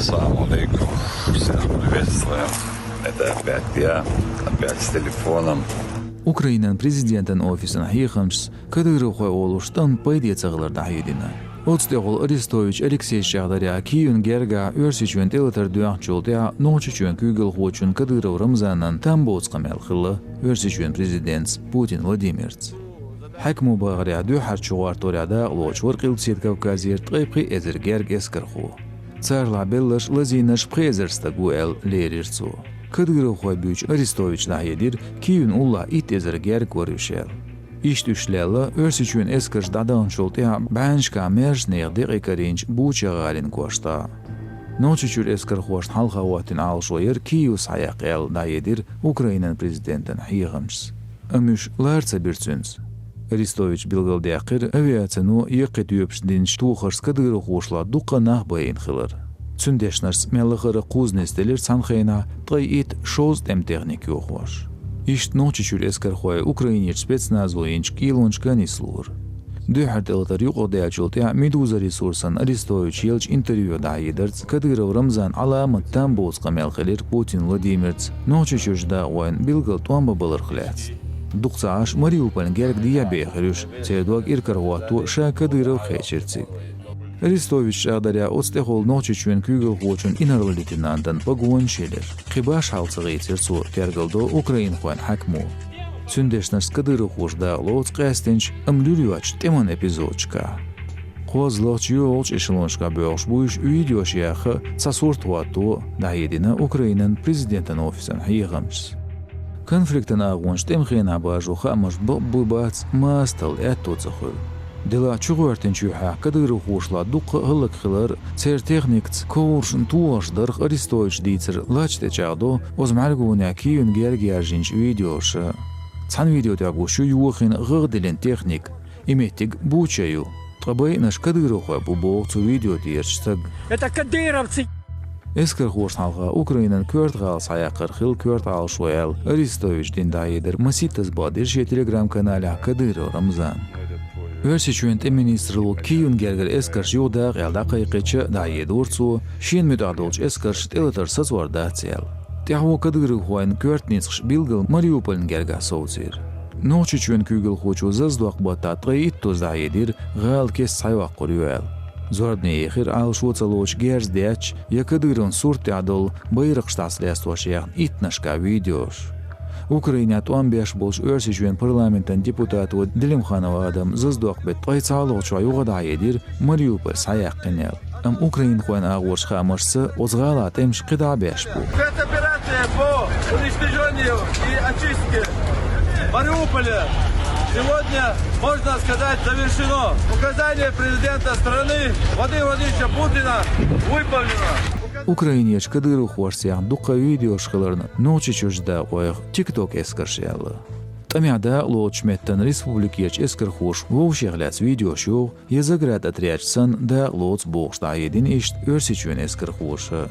Ассаламу алейкум. Всех приветствуем. Это опять я, опять с телефоном. Ukrainan prezidentinin ofisinin hiyxamçısı Kadyrov oluşdan paydiye çağılarda hayedina. Otstogol Aristovich Alexey Shagdarya Kiyun Gerga Örsichün Teletar Duaqçolda Nochichün Kugel Hochun Kadyrov Ramzanan Tambotskam Elkhilla Örsichün prezident Putin Vladimirts. حكموا بغريا دو حرشوار توريادا لوش ورقيل تسيد كوكازير تغيبقي ازرگير اسكرخو цар лабеллаш лазинаш презерстагуэл лерирцу Kadyrov Khoybüç Aristovich dahidir Kiyun ulla it ezerger görüşel İşt üşlella Örsichün eskers dadan şoltya banşka merjnegde ekarinç buçagalin koşta Nochichür esker hoş halxawatin alşoyer Kiyus hayaqel dahidir Ukrainan prezidentin hiyğamçıs Amüş larsa birçüns Aristovich bilgildaqir aviatsiyanu yaqitüyüpsdin ştuxars Kadyrov hoşla duqanah bayin xilir Цюндешнарс меллахара кузнестелер санхайна тайит шоз тем техник йохваш. Ишт ночичур эскархой Украинер спецназ воинч килончкани слур. Дөхар телатар юқодеячултя Медуза ресурсан Арестович елч интервью даидерц Кадыров Рамзан аламаттан босқа мелхелер Путин Владимирц ночичуржда воин билгал туамба балырхляц. Дуқцааш Мариуполь герг диябехрюш цедуак иркарвату ша Кадыров хечерцик. Aristovich Shagdarya Otstehol Nochichün Kugel Hochun inarlitinnandan paguen sheler. Khibash haltsagitser zu tergaldo Ukrain Juan Hakmu. Цюндешнарс Kadyrov Hochda Lots Qastinch amluryaч teman epizodchka. Qozloch yolch echelonchka böğüş buish videosh yaxı tsasurtwatu dayedina Ukrainan prezidentin ofisan hiyğamçs. Konfliktin ağunç temxina bajuxa amash bubats mastal ettotsakhu. Дела чугуартенчуха Kadyrov ушла дуқы хылык хылар цер техникц коуршын туашдырх Арестович дийцер лачте чагдо озмаргуна Кiyun Gergiyarjinch видеошы. Цан видеодагу шу юхин гыгдилен техник иметтиг бучаю. Трабай наш Kadyrov бубоцу видео дирчтаг. Это кадыровцы! Эскер хошталга Украинан кёртгал саяқыр хил кёртал шоял Арестович диндайдер маситас бадирш телеграм каналя Kadyrov Ramzan. Örsichün ministrlu Kiyun Gerger eskers yodaq yaldaqayqicha dayedurtsu shin müdadolch eskers teletar sazwardatsel. Tehwo Kadyrov Juan Körtnitsch bilgel Mariupol'n gerga sovzir. Nochichün Kugel Hochu zazduaq batatqi ittoz dayedir gal kes sayvaq qoryuel. Zordne ехир ал шуцалоч герздяч я Kadyrov surtadol bayraq shtasliastwashyan itnashka videosh. Ukraina tuambyash bolsh Örsichün parlamentin deputatu Dilimxanova adam zazduaq bet qaytsaloch ayuqadayedir Mariupol sayaqqinel. Am Ukrain Juan Agorsh xamarsı ozgalat emsh qidabesh bu. Операция по уничтожению и очистке Мариуполя сегодня, можно сказать, завершено. Указание президента страны Владимира Владимировича Путина выполнено. Ukrainiyach Kadyrov hoşsyan duqa video şqılarını nochichujda qoyq TikTok eskarşyalı. Tamyada lochmettan respublikiyach eskar hoş vovşeglats video şoq yezagrad atriachsan da lots boğşda yedin eşt Örsichün eskar hoşı.